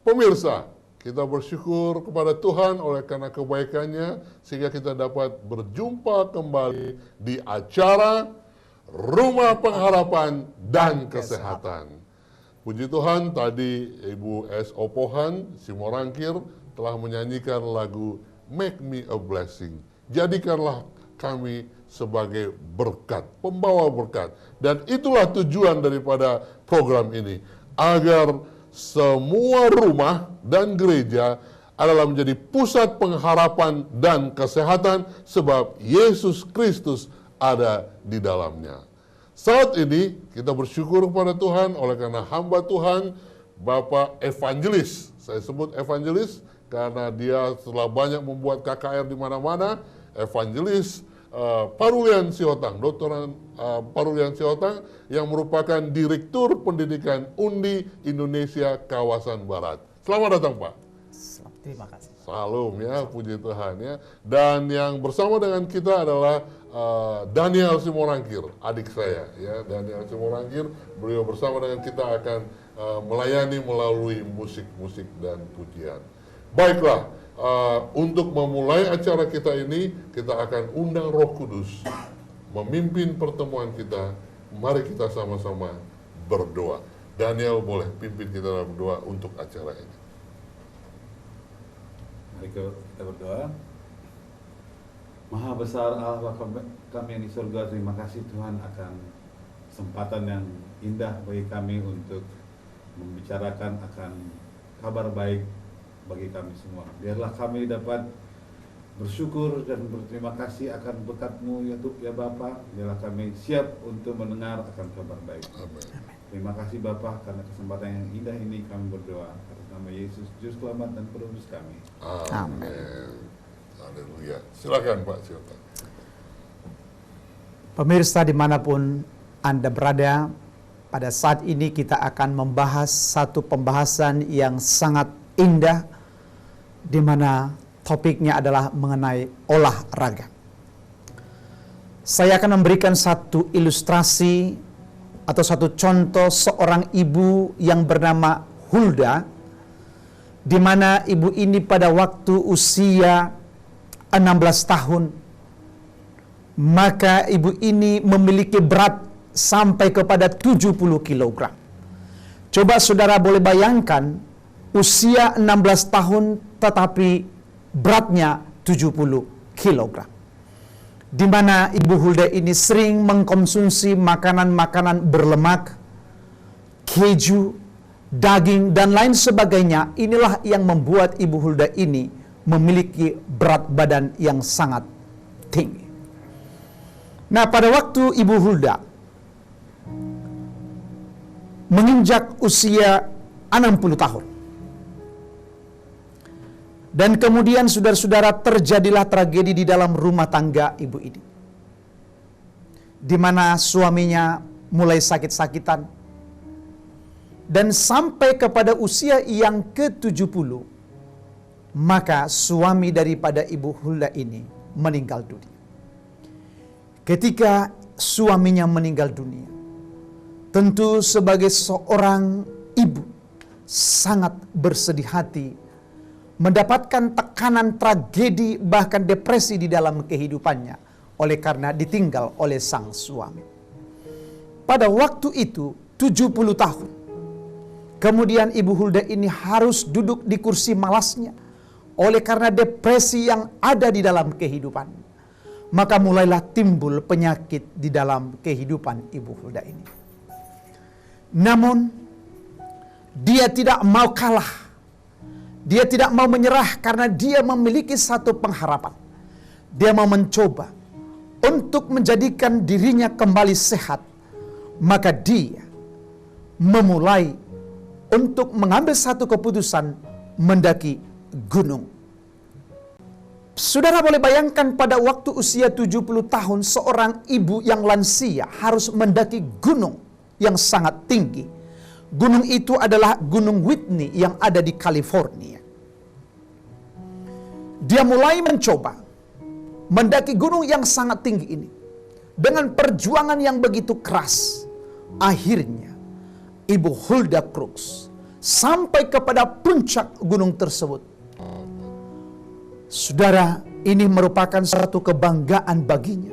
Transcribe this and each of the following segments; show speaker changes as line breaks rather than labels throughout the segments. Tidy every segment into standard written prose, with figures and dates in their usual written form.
Pemirsa, kita bersyukur kepada Tuhan oleh karena kebaikannya sehingga kita dapat berjumpa kembali di acara Rumah Pengharapan dan Kesehatan. Puji Tuhan, tadi Ibu S. Opohan, Simorangkir telah menyanyikan lagu Make Me a Blessing. Jadikanlah kami sebagai berkat, pembawa berkat. Dan itulah tujuan daripada program ini, agar semua rumah dan gereja adalah menjadi pusat pengharapan dan kesehatan sebab Yesus Kristus ada di dalamnya. Saat ini kita bersyukur kepada Tuhan oleh karena hamba Tuhan Bapak Evangelis. Saya sebut Evangelis karena dia setelah banyak membuat KKR di mana-mana. Evangelis Parulian Siotang, Dr. Parulian Siotang yang merupakan Direktur Pendidikan Undi Indonesia Kawasan Barat. Selamat datang, Pak.
Terima kasih.
Salam ya, puji Tuhan ya. Dan yang bersama dengan kita adalah Daniel Simorangkir, adik saya ya. Daniel Simorangkir, beliau bersama dengan kita akan melayani melalui musik-musik dan pujian. Baiklah. Untuk memulai acara kita ini, kita akan undang Roh Kudus memimpin pertemuan kita. Mari kita sama-sama berdoa. Daniel boleh pimpin kita dalam berdoa untuk acara ini.
Mari kita berdoa. Maha besar Allah kami yang di surga, terima kasih Tuhan akan kesempatan yang indah bagi kami untuk membicarakan akan kabar baik bagi kami semua. Biarlah kami dapat bersyukur dan berterima kasih akan berkat-Mu ya Tuhan ya Bapa. Biarlah kami siap untuk mendengar akan kabar baik.
Amin.
Terima kasih Bapa karena kesempatan yang indah ini kami berdoa atas nama Yesus Juru Selamat dan Penebus kami.
Amin. Haleluya. Silakan Pak Siota.
Pemirsa dimanapun Anda berada, pada saat ini kita akan membahas satu pembahasan yang sangat indah, di mana topiknya adalah mengenai olahraga. Saya akan memberikan satu ilustrasi atau satu contoh seorang ibu yang bernama Hulda, di mana ibu ini pada waktu usia 16 tahun, maka ibu ini memiliki berat sampai kepada 70 kg. Coba saudara boleh bayangkan, usia 16 tahun tetapi beratnya 70 kg. Di mana Ibu Hulda ini sering mengkonsumsi makanan-makanan berlemak, keju, daging, dan lain sebagainya. Inilah yang membuat Ibu Hulda ini memiliki berat badan yang sangat tinggi. Nah, pada waktu Ibu Hulda menginjak usia 60 tahun, dan kemudian saudara-saudara terjadilah tragedi di dalam rumah tangga ibu ini, di mana suaminya mulai sakit-sakitan, dan sampai kepada usia yang ke-70, maka suami daripada Ibu Hulda ini meninggal dunia. Ketika suaminya meninggal dunia, tentu sebagai seorang ibu sangat bersedih hati, mendapatkan tekanan, tragedi, bahkan depresi di dalam kehidupannya oleh karena ditinggal oleh sang suami. Pada waktu itu 70 tahun. Kemudian Ibu Hulda ini harus duduk di kursi malasnya oleh karena depresi yang ada di dalam kehidupan. Maka mulailah timbul penyakit di dalam kehidupan Ibu Hulda ini. Namun dia tidak mau kalah. Dia tidak mau menyerah karena dia memiliki satu pengharapan. Dia mau mencoba untuk menjadikan dirinya kembali sehat. Maka dia memulai untuk mengambil satu keputusan mendaki gunung. Saudara boleh bayangkan pada waktu usia 70 tahun seorang ibu yang lansia harus mendaki gunung yang sangat tinggi. Gunung itu adalah Gunung Whitney yang ada di California. Dia mulai mencoba mendaki gunung yang sangat tinggi ini dengan perjuangan yang begitu keras. Akhirnya Ibu Hulda Crooks sampai kepada puncak gunung tersebut. Saudara, ini merupakan satu kebanggaan baginya,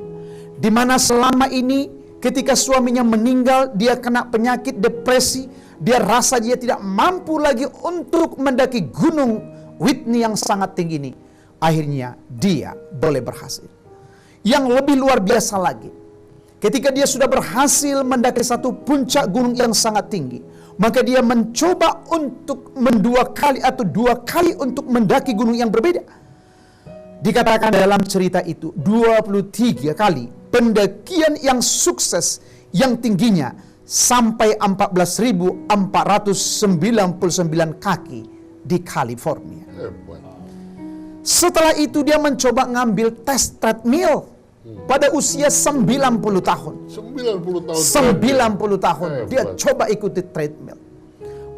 di mana selama ini ketika suaminya meninggal, dia kena penyakit depresi, dia rasa dia tidak mampu lagi untuk mendaki gunung Whitney yang sangat tinggi ini. Akhirnya dia boleh berhasil. Yang lebih luar biasa lagi, ketika dia sudah berhasil mendaki satu puncak gunung yang sangat tinggi, maka dia mencoba untuk dua kali untuk mendaki gunung yang berbeda. Dikatakan dalam cerita itu 23 kali pendakian yang sukses yang tingginya sampai 14.499 kaki di California.
Hebat.
Setelah itu dia mencoba ngambil tes treadmill pada usia 90 tahun.
90 tahun.
90 tahun dia
Hebat.
coba ikuti treadmill.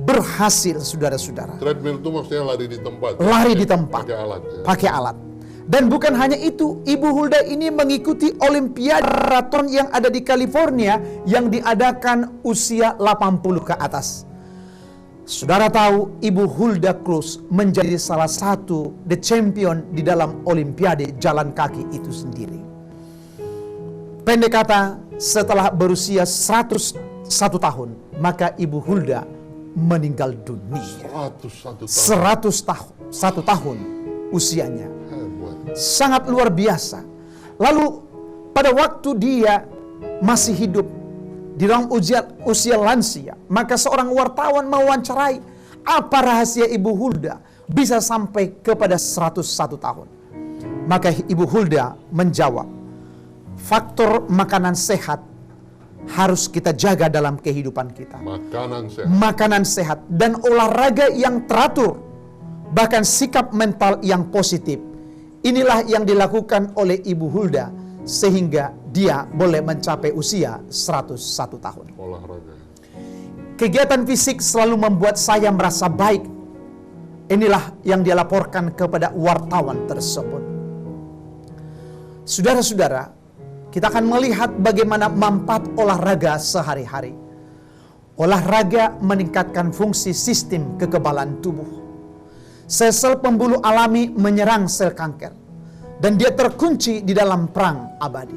Berhasil, saudara-saudara.
Treadmill itu maksudnya lari di tempat.
Lari di tempat.
Pakai alat. Ya.
Pakai alat. Dan bukan hanya itu, Ibu Hulda ini mengikuti Olimpiade maraton yang ada di California yang diadakan usia 80 ke atas. Saudara tahu, Ibu Hulda Cruz menjadi salah satu the champion di dalam Olimpiade jalan kaki itu sendiri. Pendek kata, setelah berusia 101 tahun, maka Ibu Hulda meninggal dunia.
101 tahun.
1 tahun usianya.
Hebat.
Sangat luar biasa. Lalu pada waktu dia masih hidup di dalam usia lansia, maka seorang wartawan mewawancarai apa rahasia Ibu Hulda bisa sampai kepada 101 tahun. Maka Ibu Hulda menjawab, faktor makanan sehat harus kita jaga dalam kehidupan kita. Makanan sehat dan olahraga yang teratur, bahkan sikap mental yang positif. Inilah yang dilakukan oleh Ibu Hulda sehingga dia boleh mencapai usia 101 tahun.
Olahraga.
Kegiatan fisik selalu membuat saya merasa baik. Inilah yang dia laporkan kepada wartawan tersebut. Saudara-saudara, kita akan melihat bagaimana manfaat olahraga sehari-hari. Olahraga meningkatkan fungsi sistem kekebalan tubuh. Sel-sel pembunuh alami menyerang sel kanker, dan dia terkunci di dalam perang abadi.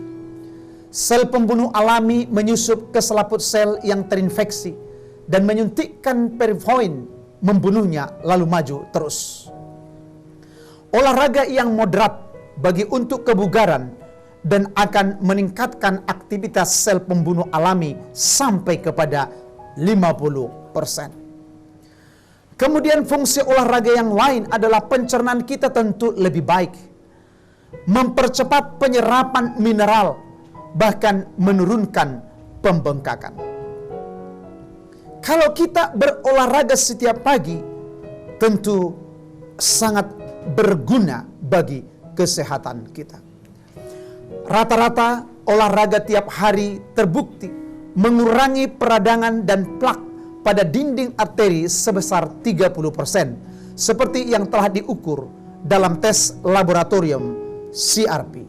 Sel pembunuh alami menyusup ke selaput sel yang terinfeksi dan menyuntikkan perifoin, membunuhnya lalu maju terus. Olahraga yang moderat bagi untuk kebugaran dan akan meningkatkan aktivitas sel pembunuh alami sampai kepada 50%. Kemudian fungsi olahraga yang lain adalah pencernaan kita tentu lebih baik, mempercepat penyerapan mineral, bahkan menurunkan pembengkakan. Kalau kita berolahraga setiap pagi, tentu sangat berguna bagi kesehatan kita. Rata-rata olahraga tiap hari terbukti mengurangi peradangan dan plak pada dinding arteri sebesar 30%, seperti yang telah diukur dalam tes laboratorium CRP.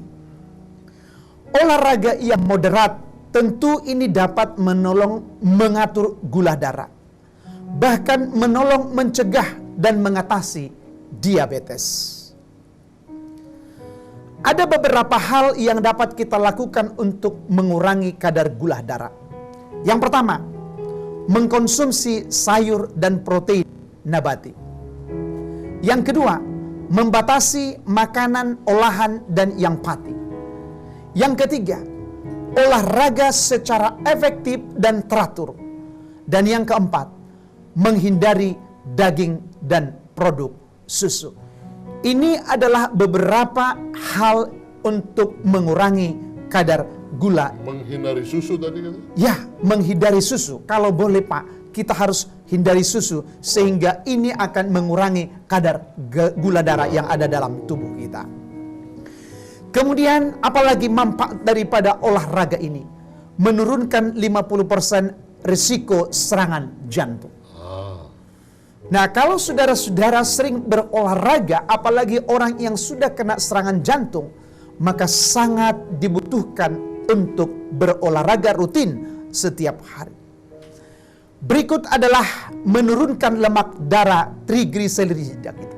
Olahraga yang moderat tentu ini dapat menolong mengatur gula darah, bahkan menolong mencegah dan mengatasi diabetes. Ada beberapa hal yang dapat kita lakukan untuk mengurangi kadar gula darah. Yang pertama, mengkonsumsi sayur dan protein nabati. Yang kedua, membatasi makanan olahan dan yang pati. Yang ketiga, olahraga secara efektif dan teratur. Dan yang keempat, menghindari daging dan produk susu. Ini adalah beberapa hal untuk mengurangi kadar gula.
Menghindari susu tadi kan?
Ya, menghindari susu. Kalau boleh Pak, kita harus hindari susu sehingga ini akan mengurangi kadar gula darah yang ada dalam tubuh kita. Kemudian apalagi manfaat daripada olahraga ini? Menurunkan 50% risiko serangan jantung. Nah, kalau saudara-saudara sering berolahraga, apalagi orang yang sudah kena serangan jantung, maka sangat dibutuhkan untuk berolahraga rutin setiap hari. Berikut adalah menurunkan lemak darah trigliserida kita.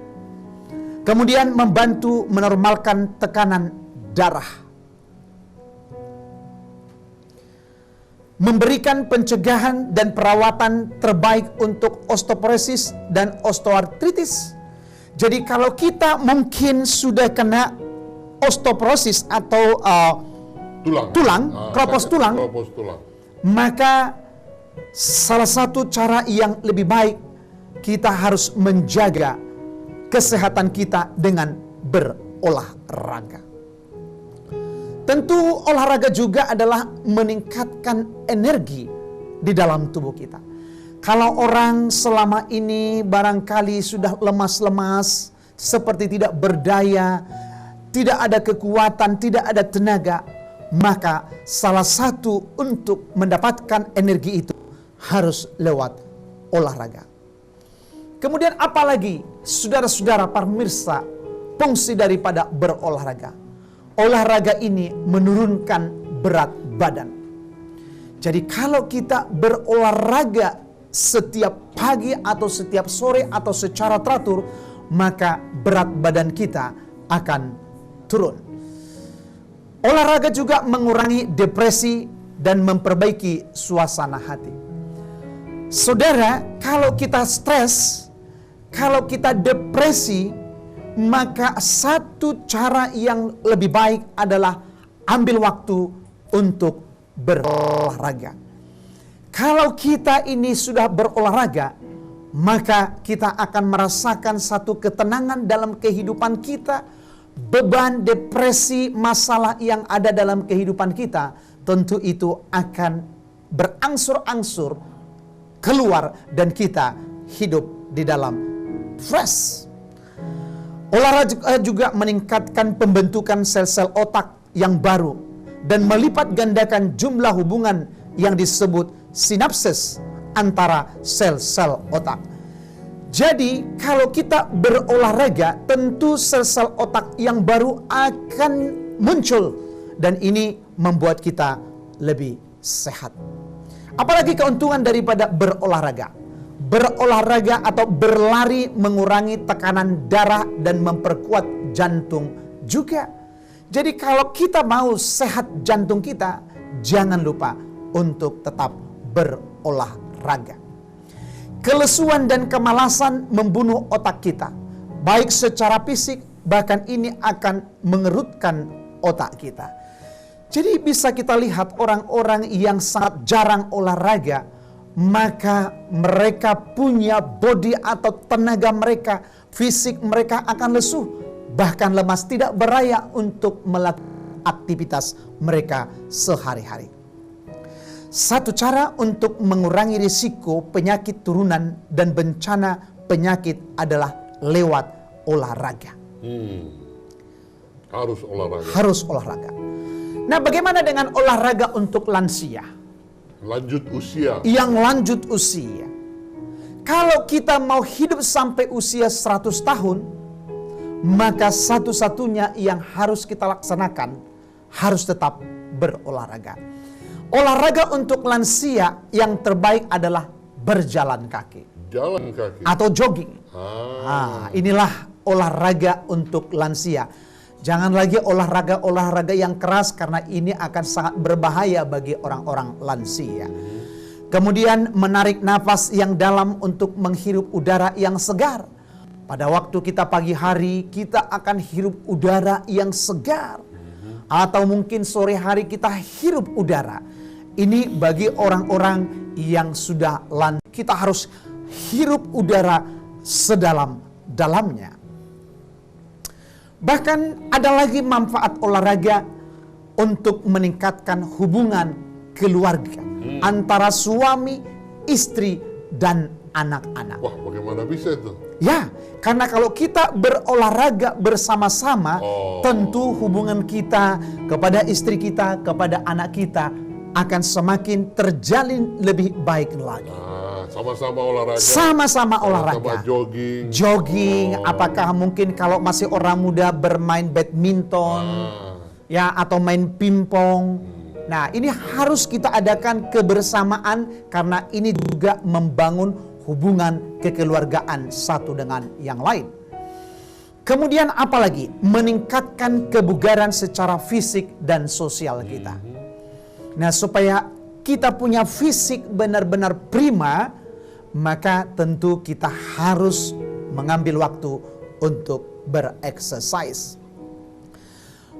Kemudian membantu menormalkan tekanan darah. Memberikan pencegahan dan perawatan terbaik untuk osteoporosis dan osteoartritis. Jadi kalau kita mungkin sudah kena osteoporosis atau keropos tulang, maka salah satu cara yang lebih baik kita harus menjaga kesehatan kita dengan berolahraga. Tentu olahraga juga adalah meningkatkan energi di dalam tubuh kita. Kalau orang selama ini barangkali sudah lemas-lemas, seperti tidak berdaya, tidak ada kekuatan, tidak ada tenaga, maka salah satu untuk mendapatkan energi itu harus lewat olahraga. Kemudian apalagi saudara-saudara pemirsa, fungsi daripada berolahraga. Olahraga ini menurunkan berat badan. Jadi kalau kita berolahraga setiap pagi atau setiap sore atau secara teratur, maka berat badan kita akan turun. Olahraga juga mengurangi depresi dan memperbaiki suasana hati. Saudara, kalau kita stres, kalau kita depresi, maka satu cara yang lebih baik adalah ambil waktu untuk berolahraga. Kalau kita ini sudah berolahraga, maka kita akan merasakan satu ketenangan dalam kehidupan kita. Beban, depresi, masalah yang ada dalam kehidupan kita, tentu itu akan berangsur-angsur keluar dan kita hidup di dalam fresh. Olahraga juga meningkatkan pembentukan sel-sel otak yang baru dan melipat gandakan jumlah hubungan yang disebut sinapses antara sel-sel otak. Jadi kalau kita berolahraga, tentu sel-sel otak yang baru akan muncul dan ini membuat kita lebih sehat. Apalagi keuntungan daripada berolahraga? Berolahraga atau berlari mengurangi tekanan darah dan memperkuat jantung juga. Jadi kalau kita mau sehat jantung kita, jangan lupa untuk tetap berolahraga. Kelesuan dan kemalasan membunuh otak kita, baik secara fisik, bahkan ini akan mengerutkan otak kita. Jadi bisa kita lihat orang-orang yang sangat jarang olahraga, maka mereka punya body atau tenaga mereka, fisik mereka akan lesuh, bahkan lemas, tidak berdaya untuk melakukan aktivitas mereka sehari-hari. Satu cara untuk mengurangi risiko penyakit turunan dan bencana penyakit adalah lewat olahraga. Harus olahraga. Nah, bagaimana dengan olahraga untuk lansia?
Lanjut usia.
Yang lanjut usia. Kalau kita mau hidup sampai usia 100 tahun, maka satu-satunya yang harus kita laksanakan harus tetap berolahraga. Olahraga untuk lansia yang terbaik adalah berjalan kaki.
Jalan kaki.
Atau jogging. Inilah olahraga untuk lansia. Jangan lagi olahraga yang keras karena ini akan sangat berbahaya bagi orang-orang lansia. Kemudian menarik nafas yang dalam untuk menghirup udara yang segar. Pada waktu kita pagi hari, kita akan hirup udara yang segar. Atau mungkin sore hari kita hirup udara. Ini bagi orang-orang yang sudah lanjut. Kita harus hirup udara sedalam-dalamnya. Bahkan ada lagi manfaat olahraga untuk meningkatkan hubungan keluarga antara suami, istri, dan anak-anak.
Wah, bagaimana bisa itu?
Ya, karena kalau kita berolahraga bersama-sama, tentu hubungan kita kepada istri kita, kepada anak kita akan semakin terjalin lebih baik lagi.
Sama-sama olahraga.
Sama-sama olahraga.
Sama
Jogging, apakah mungkin kalau masih orang muda bermain badminton, ya, atau main pingpong. Nah, ini harus kita adakan kebersamaan karena ini juga membangun hubungan kekeluargaan satu dengan yang lain. Kemudian apalagi? Meningkatkan kebugaran secara fisik dan sosial kita. Nah, supaya kita punya fisik benar-benar prima, maka tentu kita harus mengambil waktu untuk bereksersis.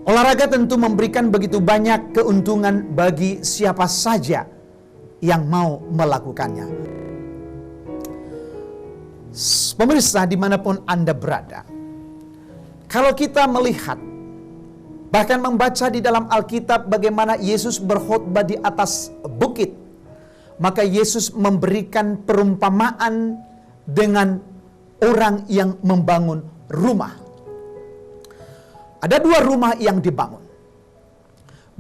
Olahraga tentu memberikan begitu banyak keuntungan bagi siapa saja yang mau melakukannya. Pemirsa dimanapun Anda berada, kalau kita melihat, bahkan membaca di dalam Alkitab bagaimana Yesus berkhotbah di atas bukit, maka Yesus memberikan perumpamaan dengan orang yang membangun rumah. Ada 2 rumah yang dibangun.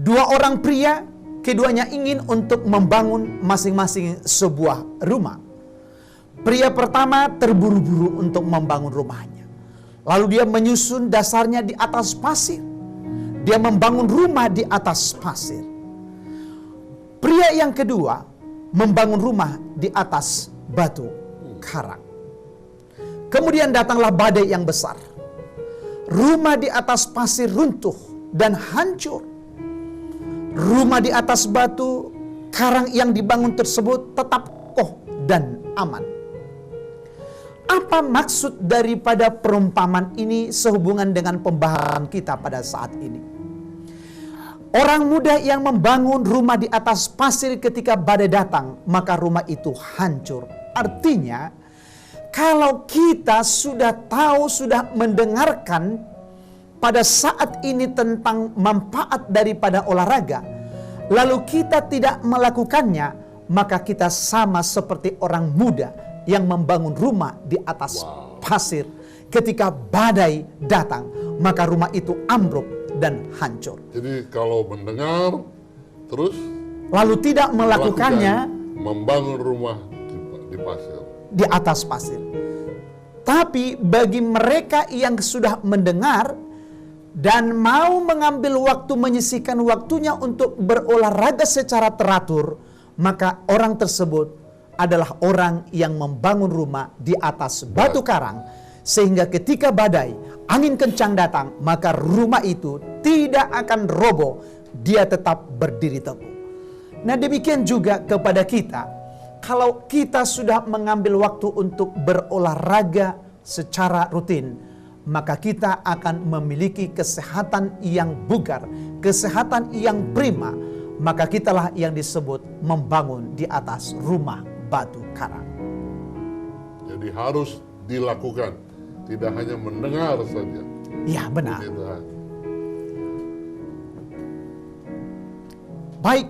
2 orang pria, keduanya ingin untuk membangun masing-masing sebuah rumah. Pria pertama terburu-buru untuk membangun rumahnya. Lalu dia menyusun dasarnya di atas pasir. Dia membangun rumah di atas pasir. Pria yang kedua membangun rumah di atas batu karang. Kemudian datanglah badai yang besar. Rumah di atas pasir runtuh dan hancur. Rumah di atas batu karang yang dibangun tersebut tetap kokoh dan aman. Apa maksud daripada perumpamaan ini sehubungan dengan pembahasan kita pada saat ini? Orang muda yang membangun rumah di atas pasir ketika badai datang, maka rumah itu hancur. Artinya, kalau kita sudah tahu, sudah mendengarkan pada saat ini tentang manfaat daripada olahraga, lalu kita tidak melakukannya, maka kita sama seperti orang muda yang membangun rumah di atas pasir. Ketika badai datang, maka rumah itu ambruk dan hancur.
Jadi kalau mendengar, terus
lalu tidak melakukannya,
membangun rumah di pasir.
Di atas pasir. Tapi bagi mereka yang sudah mendengar dan mau mengambil waktu, menyisihkan waktunya untuk berolahraga secara teratur, maka orang tersebut adalah orang yang membangun rumah di atas batu karang, sehingga ketika badai, angin kencang datang, maka rumah itu tidak akan roboh, dia tetap berdiri teguh. Nah, demikian juga kepada kita. Kalau kita sudah mengambil waktu untuk berolahraga secara rutin, maka kita akan memiliki kesehatan yang bugar, kesehatan yang prima. Maka kitalah yang disebut membangun di atas rumah batu karang.
Jadi harus dilakukan, tidak hanya mendengar saja.
Ya, benar.
Tidak.
Baik,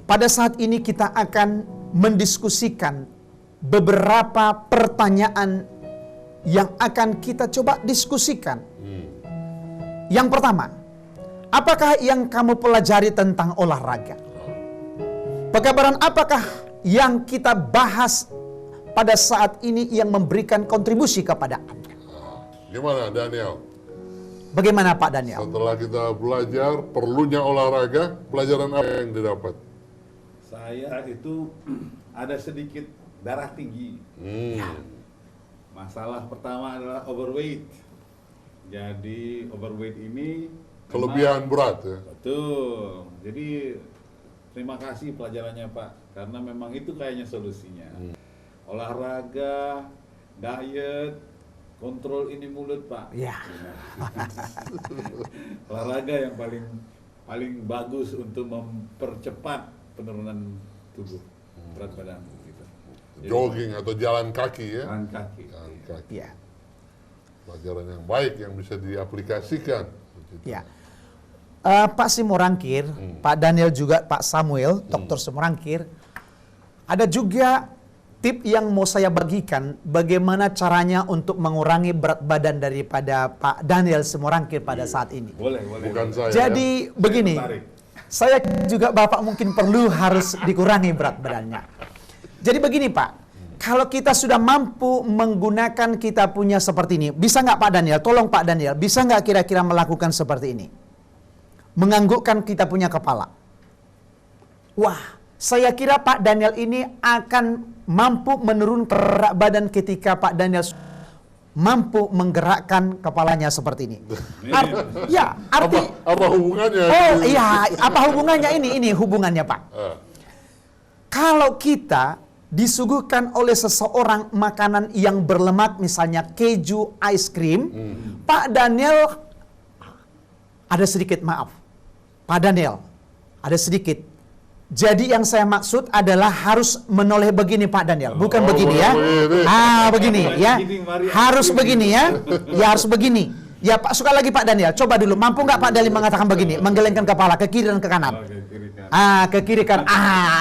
pada saat ini kita akan mendiskusikan beberapa pertanyaan yang akan kita coba diskusikan. Yang pertama, apakah yang kamu pelajari tentang olahraga? Pekabaran apakah yang kita bahas pada saat ini yang memberikan kontribusi kepada Anda?
Gimana Daniel?
Bagaimana Pak Daniel?
Setelah kita belajar perlunya olahraga, pelajaran apa yang didapat?
Saya itu ada sedikit darah tinggi. Masalah pertama adalah overweight. Jadi overweight ini
Kelebihan berat ya?
Betul. Jadi terima kasih pelajarannya Pak, karena memang itu kayaknya solusinya. Olahraga, diet, kontrol ini mulut Pak.
Ya.
Olahraga yang paling bagus untuk mempercepat penurunan tubuh berat badan gitu.
Jogging atau jalan kaki ya?
Jalan kaki.
Jalan kaki.
Ya.
Pelajaran yang baik yang bisa diaplikasikan.
Ya. Pak Simorangkir, Pak Daniel juga Pak Samuel, Dr. Simorangkir, ada juga tip yang mau saya bagikan bagaimana caranya untuk mengurangi berat badan daripada Pak Daniel Simorangkir pada saat ini.
Boleh.
Bukan saya.
Jadi begini, saya juga Bapak mungkin perlu harus dikurangi berat badannya. Jadi begini Pak, kalau kita sudah mampu menggunakan kita punya seperti ini, bisa nggak Pak Daniel? Tolong Pak Daniel, bisa nggak kira-kira melakukan seperti ini? Menganggukkan kita punya kepala. Wah, saya kira Pak Daniel ini akan mampu menurunkan berat badan ketika Pak Daniel mampu menggerakkan kepalanya seperti ini.
Apa hubungannya?
Oh iya, apa hubungannya ini hubungannya Pak. Kalau kita disuguhkan oleh seseorang makanan yang berlemak, misalnya keju, ice cream, Pak Daniel ada sedikit maaf. Pak Daniel ada sedikit. Jadi yang saya maksud adalah harus menoleh begini Pak Daniel, bukan begini ya. Begini ya. Harus begini ya. Ya harus begini. Ya Pak, suka lagi Pak Daniel. Coba dulu, mampu nggak Pak Daniel mengatakan begini, menggelengkan kepala ke kiri dan ke kanan. Ke kiri kan.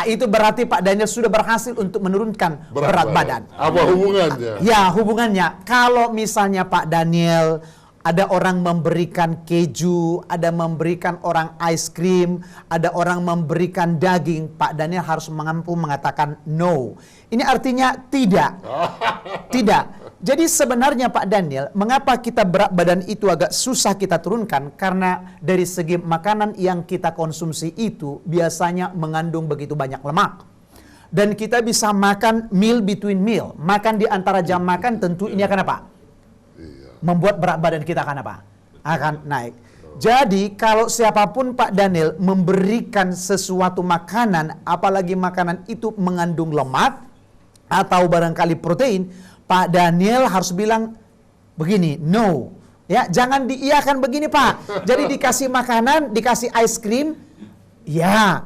Itu berarti Pak Daniel sudah berhasil untuk menurunkan berat badan.
Apa hubungannya?
Ya, hubungannya. Kalau misalnya Pak Daniel ada orang memberikan keju, ada memberikan orang ice cream, ada orang memberikan daging, Pak Daniel harus mampu mengatakan no. Ini artinya tidak. Tidak. Jadi sebenarnya Pak Daniel, mengapa kita berat badan itu agak susah kita turunkan? Karena dari segi makanan yang kita konsumsi itu biasanya mengandung begitu banyak lemak. Dan kita bisa makan meal between meal. Makan di antara jam makan tentu ini akan apa? Membuat berat badan kita akan apa? Akan naik. Jadi kalau siapapun Pak Daniel memberikan sesuatu makanan, apalagi makanan itu mengandung lemak atau barangkali protein, Pak Daniel harus bilang begini, no. Ya, jangan diiyakan begini Pak. Jadi dikasih makanan, dikasih ice cream, ya.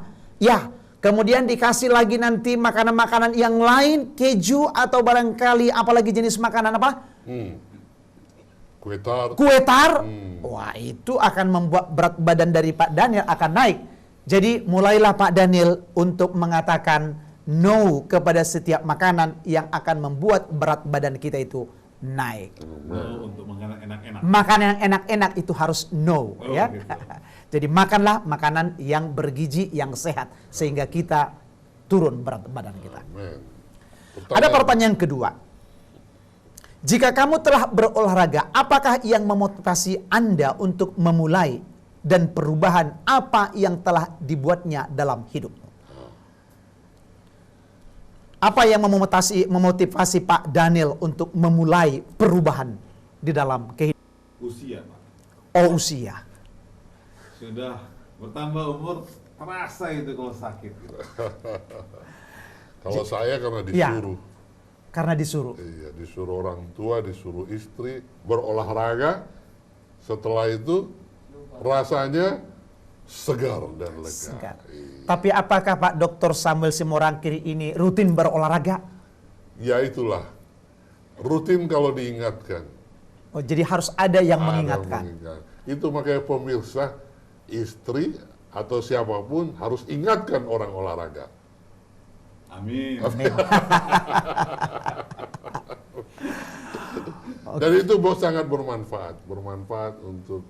Kemudian dikasih lagi nanti makanan-makanan yang lain, keju atau barangkali apalagi jenis makanan apa? Kue tar. Wah, itu akan membuat berat badan dari Pak Daniel akan naik. Jadi mulailah Pak Daniel untuk mengatakan no kepada setiap makanan yang akan membuat berat badan kita itu naik.
Untuk makanan enak-enak.
Makanan yang enak-enak itu harus no, ya.
Gitu.
Jadi makanlah makanan yang bergizi, yang sehat sehingga kita turun berat badan kita. Ada pertanyaan kedua. Jika kamu telah berolahraga, apakah yang memotivasi Anda untuk memulai dan perubahan apa yang telah dibuatnya dalam hidupmu? Apa yang memotivasi Pak Daniel untuk memulai perubahan di dalam kehidupan?
Usia, Pak.
Oh, usia.
Sudah bertambah umur, terasa itu kalau sakit. Gitu.
Kalau saya karena disuruh.
Ya. Karena disuruh.
Iya, disuruh orang tua, disuruh istri berolahraga. Setelah itu rasanya segar dan lega.
Segar.
Iya.
Tapi apakah Pak Dr. Samuel Simorangkir ini rutin berolahraga?
Ya itulah. Rutin kalau diingatkan.
Oh, jadi harus ada yang mengingatkan.
Itu makanya pemirsa, istri atau siapapun harus ingatkan orang olahraga.
Amin.
Dan itu sangat bermanfaat untuk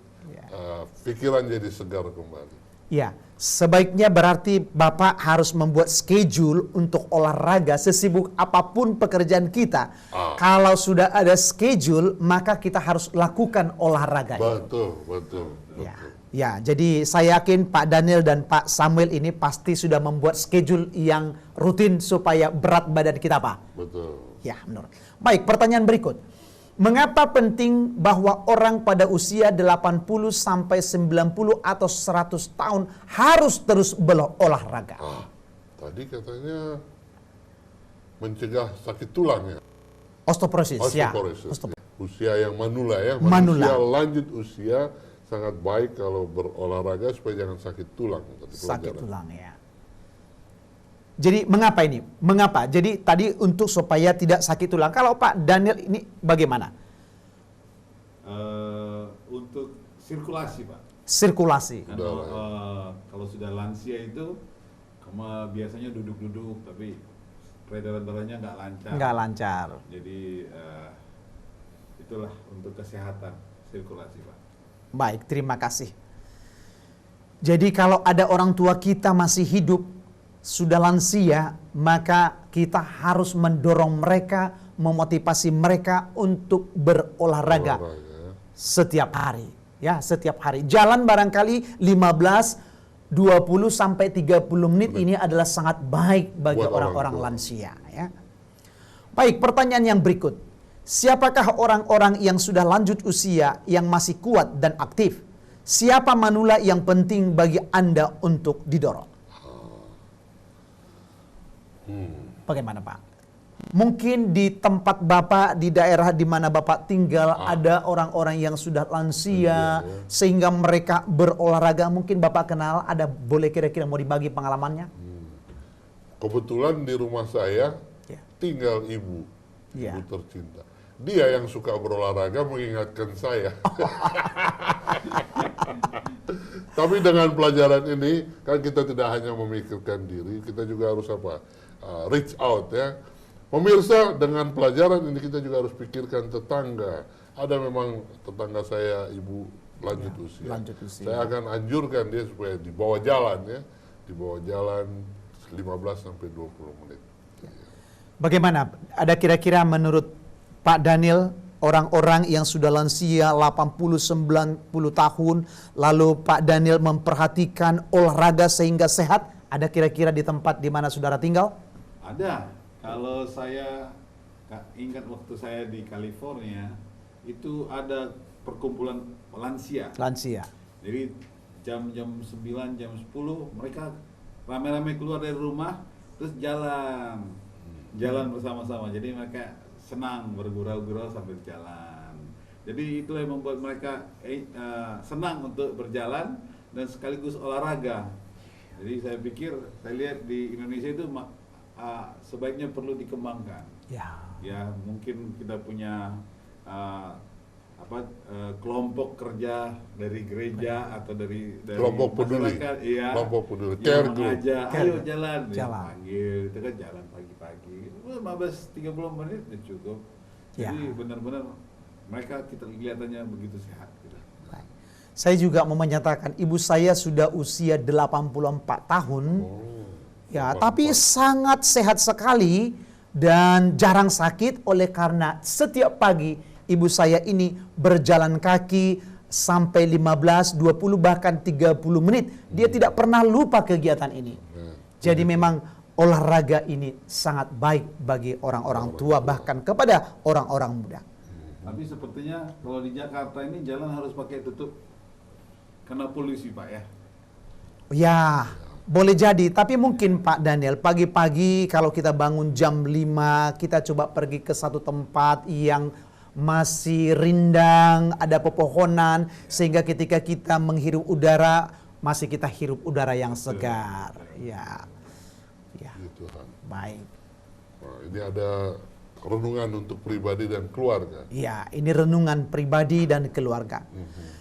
pikiran jadi segar kembali.
Ya, sebaiknya berarti Bapak harus membuat schedule untuk olahraga sesibuk apapun pekerjaan kita. Kalau sudah ada schedule, maka kita harus lakukan olahraga.
Betul.
Ya, jadi saya yakin Pak Daniel dan Pak Samuel ini pasti sudah membuat schedule yang rutin supaya berat badan kita, Pak.
Betul.
Ya, menurut. Baik, pertanyaan berikut. Mengapa penting bahwa orang pada usia 80 sampai 90 atau 100 tahun harus terus berolahraga?
Tadi katanya mencegah sakit tulang ya.
Osteoporosis. Ya.
Usia yang manula ya.
Manula.
Manusia lanjut usia sangat baik kalau berolahraga supaya jangan sakit tulang.
Sakit tulang ya. Jadi mengapa ini? Mengapa? Jadi tadi untuk supaya tidak sakit tulang. Kalau Pak Daniel ini bagaimana?
Untuk sirkulasi, Pak.
Sirkulasi.
Kalau sudah lansia itu, biasanya duduk-duduk, tapi peredaran darahnya nggak lancar.
Nggak lancar.
Jadi itulah untuk kesehatan sirkulasi, Pak.
Baik, terima kasih. Jadi kalau ada orang tua kita masih hidup, sudah lansia, maka kita harus mendorong mereka, memotivasi mereka untuk berolahraga setiap hari. Ya, setiap hari. Jalan barangkali 15-20 20 sampai 30 menit ini adalah sangat baik bagi
Buat orang
orang-orang
tua.
lansia, ya. Baik, pertanyaan yang berikut. Siapakah orang-orang yang sudah lanjut usia yang masih kuat dan aktif? Siapa manula yang penting bagi Anda untuk didorong? Bagaimana, Pak? Mungkin di tempat Bapak, di daerah di mana Bapak tinggal, ada orang-orang yang sudah lansia, sehingga mereka berolahraga. Mungkin Bapak kenal, ada boleh kira-kira mau dibagi pengalamannya?
Kebetulan di rumah saya
Ya.
tinggal ibu,
Ya.
ibu tercinta. Dia yang suka berolahraga mengingatkan saya. Tapi dengan pelajaran ini kan kita tidak hanya memikirkan diri, kita juga harus reach out ya. Pemirsa, dengan pelajaran ini kita juga harus pikirkan tetangga. Ada memang tetangga saya ibu lanjut usia.
lanjut usia.
Saya akan anjurkan dia supaya dibawa jalan ya, dibawa jalan 15 sampai 20 menit.
Bagaimana? Ada kira-kira menurut Pak Daniel, orang-orang yang sudah lansia 80-90 tahun, lalu Pak Daniel memperhatikan olahraga sehingga sehat, ada kira-kira di tempat di mana saudara tinggal?
Ada. Kalau saya ingat waktu saya di California, itu ada perkumpulan lansia.
Lansia.
Jadi jam 9, jam 10 mereka rame-rame keluar dari rumah terus jalan bersama-sama. Jadi mereka senang bergurau-gurau sambil jalan. Jadi itu yang membuat mereka senang untuk berjalan dan sekaligus olahraga. Jadi saya pikir, saya lihat di Indonesia itu sebaiknya perlu dikembangkan. Ya mungkin kita punya kelompok kerja dari gereja atau dari
Kelompok peduli.
masyarakat, iya,
Kelompok peduli.
yang
Care group.
mengajak, ayo jalan,
Jalan.
panggil, itu kan jalan pagi-pagi, 15-30 menit udah cukup.
Ya.
Jadi benar-benar mereka kita kelihatannya begitu sehat. Gitu.
Baik. Saya juga mau menyatakan ibu saya sudah usia 84 tahun. Ya,
84.
tapi sangat sehat sekali dan jarang sakit oleh karena setiap pagi ibu saya ini berjalan kaki sampai 15, 20 bahkan 30 menit. Dia tidak pernah lupa kegiatan ini. Jadi memang olahraga ini sangat baik bagi orang-orang tua bahkan kepada orang-orang muda.
Tapi sepertinya kalau di Jakarta ini jalan harus pakai tutup karena polusi, Pak ya.
Ya, boleh jadi. Tapi mungkin Pak Daniel, pagi-pagi kalau kita bangun jam 5, kita coba pergi ke satu tempat yang masih rindang, ada pepohonan, sehingga ketika kita menghirup udara, masih kita hirup udara yang segar. Ya,
Gitu kan.
baik.
Nah, ini ada renungan untuk pribadi dan keluarga.
Ya, ini renungan pribadi dan keluarga.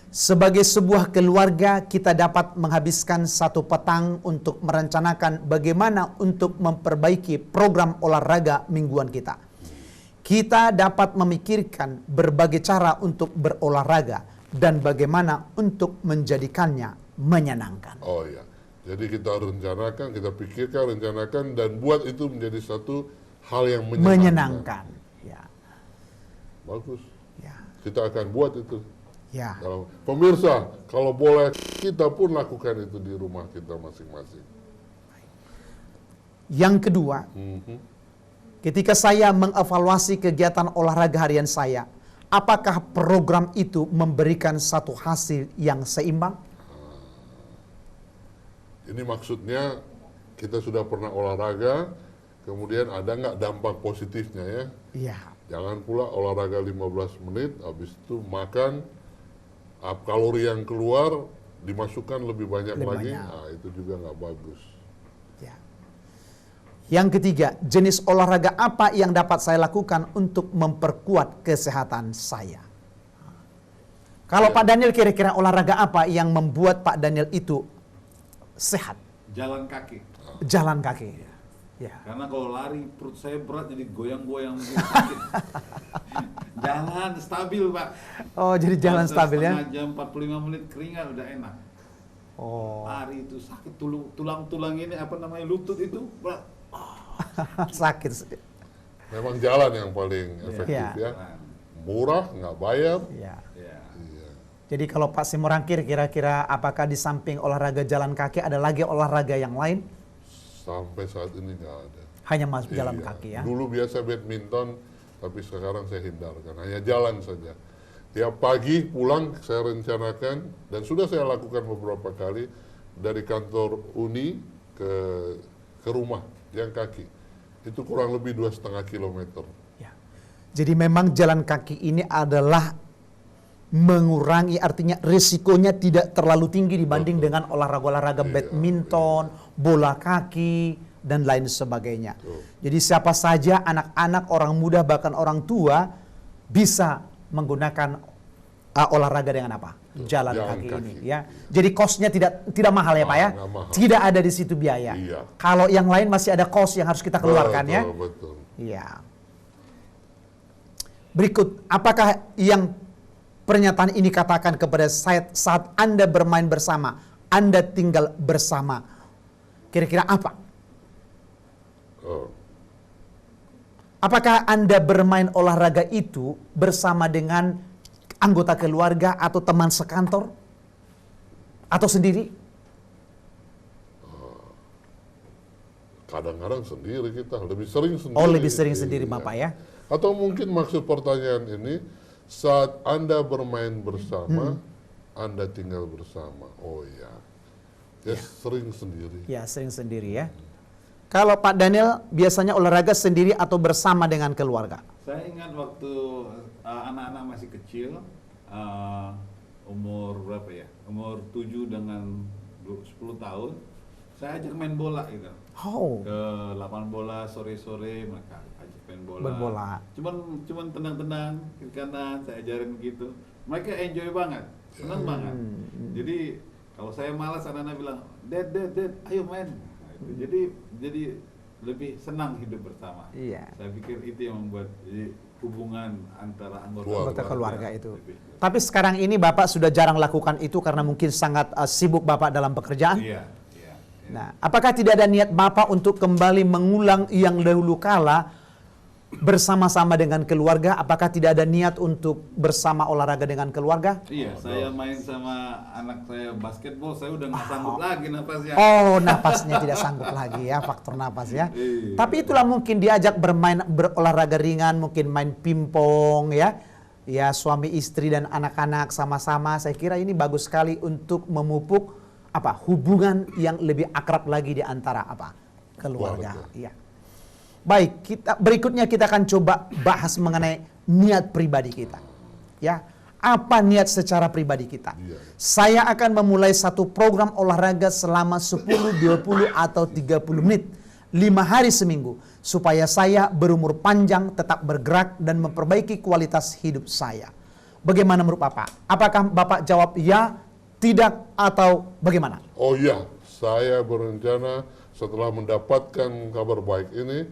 Sebagai sebuah keluarga, kita dapat menghabiskan satu petang untuk merencanakan bagaimana untuk memperbaiki program olahraga mingguan kita. Kita dapat memikirkan berbagai cara untuk berolahraga dan bagaimana untuk menjadikannya menyenangkan.
Oh ya, jadi kita rencanakan, kita pikirkan, rencanakan, dan buat itu menjadi satu hal yang
Menyenangkan. Ya,
Bagus.
ya,
Kita akan buat itu.
ya.
Pemirsa, kalau boleh kita pun lakukan itu di rumah kita masing-masing.
Yang kedua, ketika saya mengevaluasi kegiatan olahraga harian saya, apakah program itu memberikan satu hasil yang seimbang?
Ini maksudnya kita sudah pernah olahraga, kemudian ada nggak dampak positifnya ya?
Iya.
Jangan pula olahraga 15 menit, habis itu makan, kalori yang keluar dimasukkan lebih banyak
Lebih
lagi,
banyak.
nah itu juga nggak bagus.
Ya. Yang ketiga, jenis olahraga apa yang dapat saya lakukan untuk memperkuat kesehatan saya? Kalau
Ya.
Pak Daniel kira-kira olahraga apa yang membuat Pak Daniel itu sehat?
Jalan kaki.
Jalan kaki. Ya.
Karena kalau lari perut saya berat jadi goyang-goyang begitu sakit. Jalan stabil, Pak.
Oh, jadi jalan stabil ya?
Setengah jam 45 menit keringat udah enak.
Oh,
Lari itu sakit tulang-tulang ini lutut itu berat.
sakit.
Memang jalan yang paling efektif
Ya.
ya. Murah, nggak bayar.
Ya.
Ya.
Iya.
Jadi kalau Pak Simorangkir kira-kira apakah di samping olahraga jalan kaki ada lagi olahraga yang lain?
Sampai saat ini nggak ada.
Hanya jalan
Iya.
kaki ya?
Dulu biasa badminton, tapi sekarang saya hindarkan. Hanya jalan saja. Tiap pagi pulang saya rencanakan, dan sudah saya lakukan beberapa kali, dari kantor Uni ke rumah, jalan kaki. Itu kurang lebih 2,5 kilometer.
Ya. Jadi memang jalan kaki ini adalah mengurangi, artinya risikonya tidak terlalu tinggi dibanding dengan olahraga-olahraga
Iya,
badminton, bola kaki, dan lain sebagainya.
Betul.
Jadi siapa saja, anak-anak, orang muda, bahkan orang tua bisa menggunakan olahraga dengan apa? Jalan kaki ini. Ya. Jadi cost-nya tidak mahal ya Pak ya?
Nggak mahal.
Tidak ada di situ biaya.
Iya.
Kalau yang lain masih ada cost yang harus kita keluarkan ya?
Betul.
Iya. Berikut, apakah yang pernyataan ini katakan kepada saya saat Anda bermain bersama, Anda tinggal bersama? Kira-kira apa?
Oh.
Apakah Anda bermain olahraga itu bersama dengan anggota keluarga atau teman sekantor? Atau sendiri?
Kadang-kadang sendiri kita, lebih sering sendiri.
Oh, lebih sering sendiri
Iya.
Bapak ya?
Atau mungkin maksud pertanyaan ini, saat Anda bermain bersama, Anda tinggal bersama. Oh iya. Ya, sering sendiri.
Ya, sering sendiri ya. Kalau Pak Daniel biasanya olahraga sendiri atau bersama dengan keluarga?
Saya ingat waktu anak-anak masih kecil, umur berapa ya? Umur 7 dengan 10 tahun, saya ajak main bola gitu.
Oh,
Ke lapangan bola sore-sore, mereka ajak main bola.
Berbola.
Cuman tenang-tenang kiri kanan, saya ajarin gitu. Mereka enjoy banget, senang banget. Jadi kalau saya malas, anak-anak bilang, Dad, ayo main. Nah, itu. Jadi lebih senang hidup bersama.
Iya.
Saya pikir itu yang membuat hubungan antara
Anggota keluarga itu.
lebih.
Tapi sekarang ini Bapak sudah jarang lakukan itu karena mungkin sangat sibuk Bapak dalam pekerjaan.
Iya.
Nah, apakah tidak ada niat Bapak untuk kembali mengulang yang dahulu kala bersama-sama dengan keluarga? Apakah tidak ada niat untuk bersama olahraga dengan keluarga?
Iya, saya main sama anak saya basketball, saya udah nggak sanggup lagi napasnya.
Oh, napasnya tidak sanggup lagi ya, faktor napas ya.
Iya.
Tapi itulah mungkin diajak berolahraga ringan, mungkin main pingpong ya. Ya, suami istri dan anak-anak sama-sama. Saya kira ini bagus sekali untuk memupuk hubungan yang lebih akrab lagi di antara keluarga. Iya. Baik, berikutnya kita akan coba bahas mengenai niat pribadi kita. Ya, apa niat secara pribadi kita?
Iya.
Saya akan memulai satu program olahraga selama 10, 20 atau 30 menit. 5 hari seminggu. Supaya saya berumur panjang, tetap bergerak dan memperbaiki kualitas hidup saya. Bagaimana menurut Bapak? Apakah Bapak jawab ya, tidak, atau bagaimana?
Oh iya, saya berencana setelah mendapatkan kabar baik ini,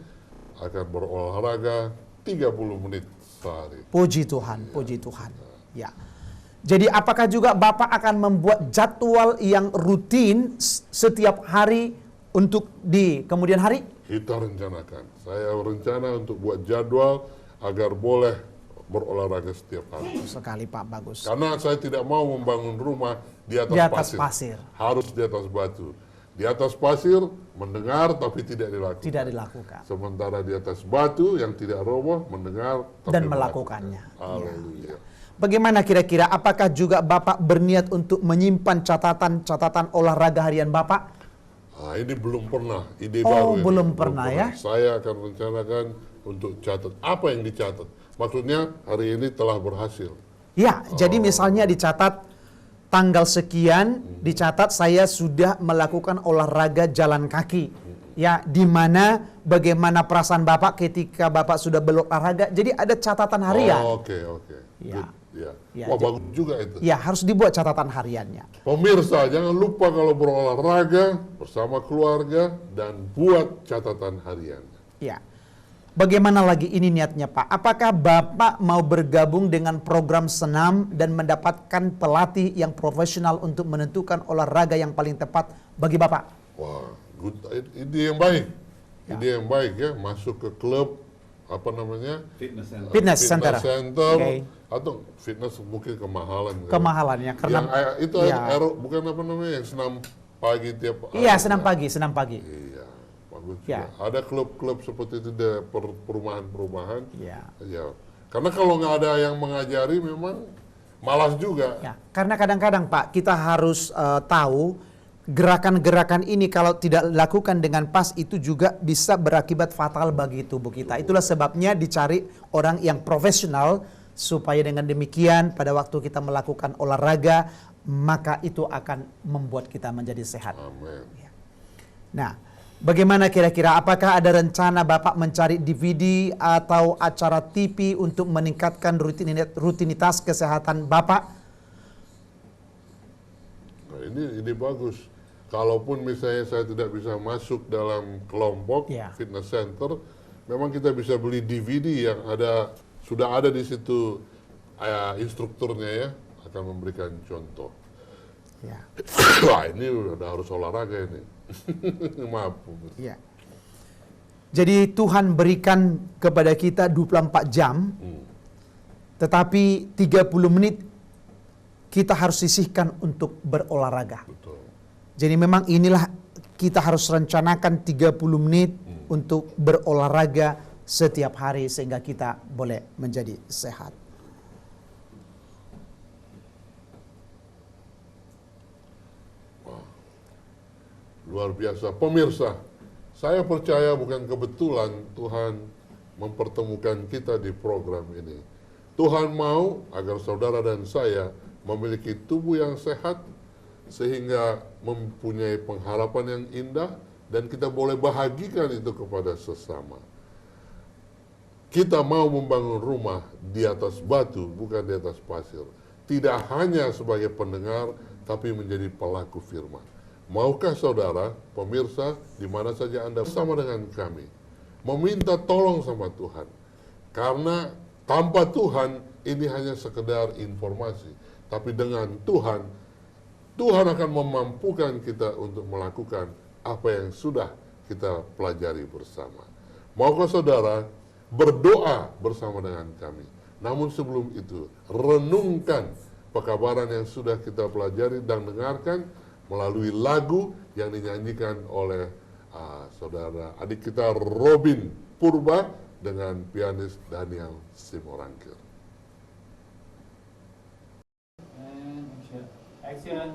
akan berolahraga 30 menit sehari.
Puji Tuhan, puji Tuhan. Ya. Jadi apakah juga Bapak akan membuat jadwal yang rutin setiap hari untuk di kemudian hari?
Kita rencanakan. Saya berencana untuk buat jadwal agar boleh berolahraga setiap hari.
Sekali Pak, bagus.
Karena saya tidak mau membangun rumah di atas,
Di atas pasir.
Harus di atas batu. Di atas pasir mendengar tapi tidak dilakukan.
Tidak dilakukan.
Sementara di atas batu yang tidak roboh mendengar tapi
Dan melakukannya.
Haleluya.
Bagaimana kira-kira? Apakah juga Bapak berniat untuk menyimpan catatan olahraga harian Bapak?
Nah, ini belum pernah, ide
Oh,
baru. ini.
belum pernah ya?
Saya akan rencanakan untuk catat. Apa yang dicatat? Maksudnya hari ini telah berhasil.
Ya, jadi misalnya dicatat tanggal sekian, dicatat saya sudah melakukan olahraga jalan kaki. Ya, di mana bagaimana perasaan Bapak ketika Bapak sudah berolahraga. Jadi ada catatan harian.
Oh, oke.
Ya.
Good. Ya.
Ya,
Wah, bagus juga itu.
Ya, harus dibuat catatan hariannya.
Pemirsa, jangan lupa kalau berolahraga bersama keluarga dan buat catatan harian.
Ya. Bagaimana lagi ini niatnya Pak? Apakah Bapak mau bergabung dengan program senam dan mendapatkan pelatih yang profesional untuk menentukan olahraga yang paling tepat bagi Bapak?
Wah, good. Ide yang baik.
Ya.
Ide yang baik ya, masuk ke klub apa namanya?
Fitness center.
Fitness center.
center,
Oke.
atau fitness mungkin kemahalan. kan?
Kemahalannya karena
Yang itu
Iya.
bukan apa namanya yang senam pagi tiap
Iya,
hari.
senam pagi.
Iya, bagus
Ya.
juga. Ada klub-klub seperti itu di perumahan-perumahan.
Iya.
Ya, karena kalau nggak ada yang mengajari memang malas juga.
Ya, karena kadang-kadang Pak, kita harus tahu gerakan-gerakan ini kalau tidak dilakukan dengan pas itu juga bisa berakibat fatal bagi tubuh kita. Itulah sebabnya dicari orang yang profesional supaya dengan demikian pada waktu kita melakukan olahraga maka itu akan membuat kita menjadi sehat.
Amin.
Nah, bagaimana kira-kira apakah ada rencana Bapak mencari DVD atau acara TV untuk meningkatkan rutinitas kesehatan Bapak?
Nah, ini bagus. Kalaupun misalnya saya tidak bisa masuk dalam kelompok
Ya.
fitness center, memang kita bisa beli DVD yang sudah ada di situ instrukturnya ya, akan memberikan contoh.
Ya.
Wah, ini udah harus olahraga ini. Maaf.
Ya. Jadi Tuhan berikan kepada kita 24 jam, tetapi 30 menit kita harus sisihkan untuk berolahraga.
Betul.
Jadi memang inilah kita harus rencanakan 30 menit untuk berolahraga setiap hari sehingga kita boleh menjadi sehat.
Luar biasa. Pemirsa, saya percaya bukan kebetulan Tuhan mempertemukan kita di program ini. Tuhan mau agar saudara dan saya memiliki tubuh yang sehat, sehingga mempunyai pengharapan yang indah, dan kita boleh bahagikan itu kepada sesama. Kita mau membangun rumah di atas batu, bukan di atas pasir. Tidak hanya sebagai pendengar, tapi menjadi pelaku firman. Maukah saudara, pemirsa, di mana saja Anda bersama dengan kami, meminta tolong sama Tuhan? Karena tanpa Tuhan, ini hanya sekedar informasi. Tapi dengan Tuhan, Tuhan akan memampukan kita untuk melakukan apa yang sudah kita pelajari bersama. Maukah saudara berdoa bersama dengan kami? Namun sebelum itu, renungkan pekabaran yang sudah kita pelajari dan dengarkan melalui lagu yang dinyanyikan oleh saudara adik kita Robin Purba dengan pianis Daniel Simorangkir.
Action.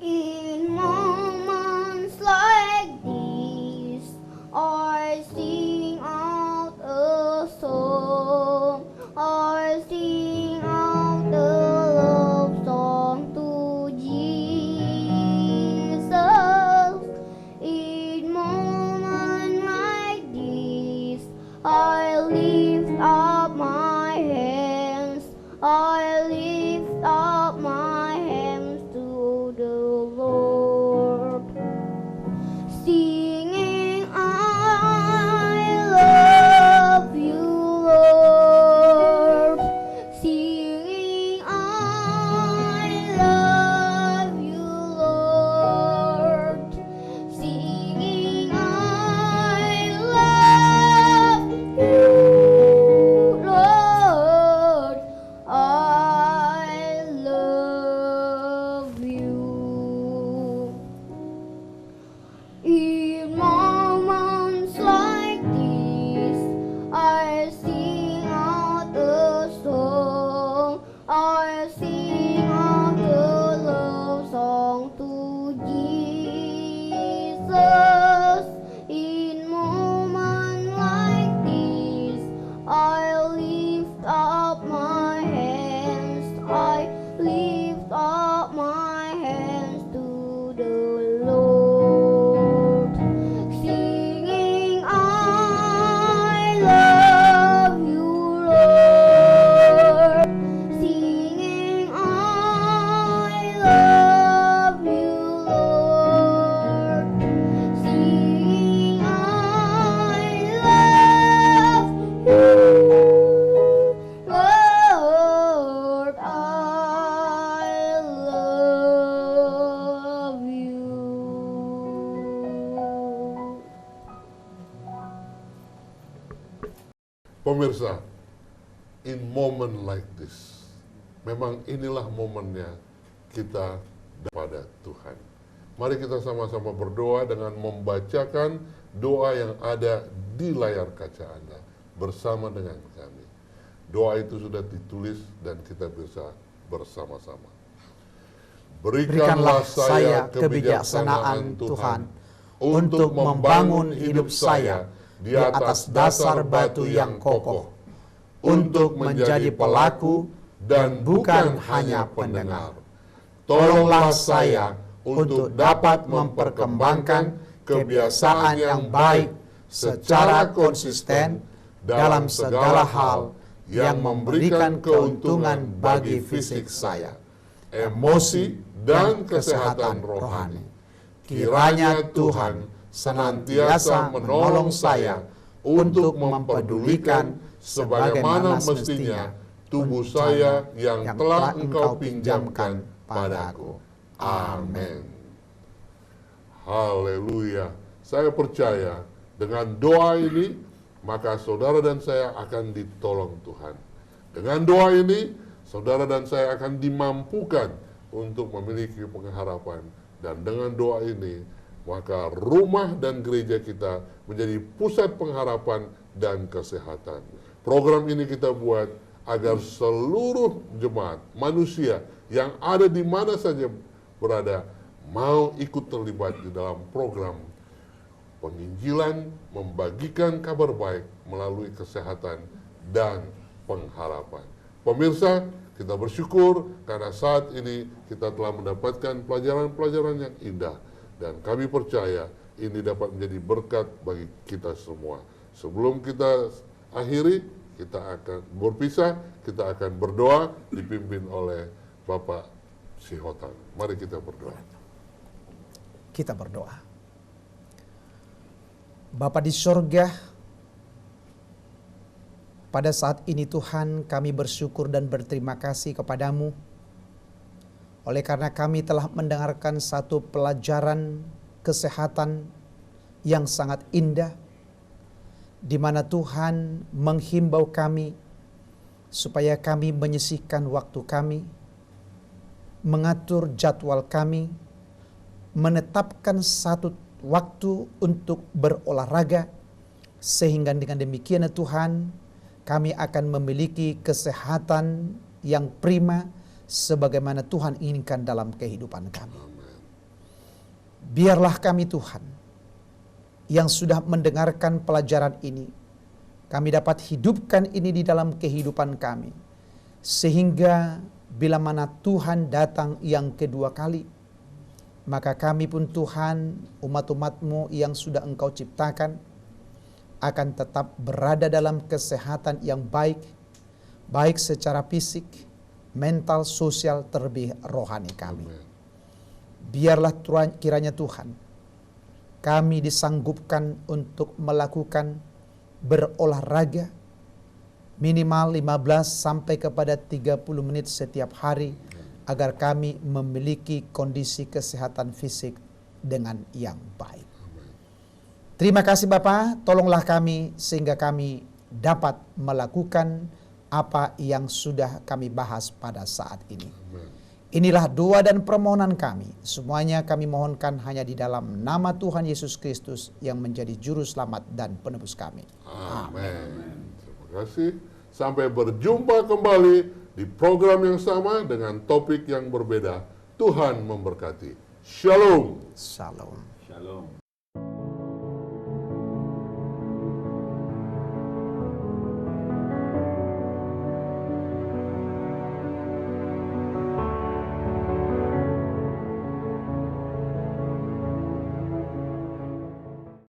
In moments like these, I sing out a song. I sing out a love song to
Pemirsa, in moment like this, memang inilah momennya kita kepada Tuhan. Mari kita sama-sama berdoa dengan membacakan doa yang ada di layar kaca Anda bersama dengan kami. Doa itu sudah ditulis dan kita bisa bersama-sama. Berikanlah saya kebijaksanaan Tuhan untuk membangun hidup saya di atas dasar batu yang kokoh, untuk menjadi pelaku dan bukan hanya pendengar. Tolonglah saya untuk dapat memperkembangkan kebiasaan yang baik secara konsisten dalam segala hal yang memberikan keuntungan bagi fisik saya, emosi, dan kesehatan rohani. Kiranya Tuhan senantiasa menolong saya untuk mempedulikan sebagaimana mestinya tubuh saya yang telah Engkau pinjamkan padaku. Amin. Haleluya. Saya percaya dengan doa ini, maka saudara dan saya akan ditolong Tuhan. Dengan doa ini, saudara dan saya akan dimampukan untuk memiliki pengharapan. Dan dengan doa ini, maka rumah dan gereja kita menjadi pusat pengharapan dan kesehatan. Program ini kita buat agar seluruh jemaat manusia yang ada di mana saja berada mau ikut terlibat di dalam program penginjilan, membagikan kabar baik melalui kesehatan dan pengharapan. Pemirsa, kita bersyukur karena saat ini kita telah mendapatkan pelajaran-pelajaran yang indah. Dan kami percaya ini dapat menjadi berkat bagi kita semua. Sebelum kita akhiri, kita akan berpisah, kita akan berdoa dipimpin oleh Bapak Sihotan. Mari kita berdoa.
Kita berdoa. Bapa di sorga, pada saat ini Tuhan kami bersyukur dan berterima kasih kepadamu oleh karena kami telah mendengarkan satu pelajaran kesehatan yang sangat indah, di mana Tuhan menghimbau kami supaya kami menyisihkan waktu kami, mengatur jadwal kami, menetapkan satu waktu untuk berolahraga, sehingga dengan demikian Tuhan kami akan memiliki kesehatan yang prima sebagaimana Tuhan inginkan dalam kehidupan kami. Biarlah kami Tuhan yang sudah mendengarkan pelajaran ini, kami dapat hidupkan ini di dalam kehidupan kami, sehingga bila mana Tuhan datang yang kedua kali, maka kami pun Tuhan, umat-umat-Mu yang sudah Engkau ciptakan, akan tetap berada dalam kesehatan yang baik, baik secara fisik, mental, sosial, terlebih rohani kami. Biarlah kiranya Tuhan, kami disanggupkan untuk melakukan berolahraga minimal 15 sampai kepada 30 menit setiap hari, agar kami memiliki kondisi kesehatan fisik dengan yang baik. Terima kasih Bapa, tolonglah kami sehingga kami dapat melakukan apa yang sudah kami bahas pada saat ini. Inilah doa dan permohonan kami. Semuanya kami mohonkan hanya di dalam nama Tuhan Yesus Kristus yang menjadi juru selamat dan penebus kami.
Amin. Terima kasih. Sampai berjumpa kembali di program yang sama dengan topik yang berbeda. Tuhan memberkati. Shalom.
Shalom.
Shalom.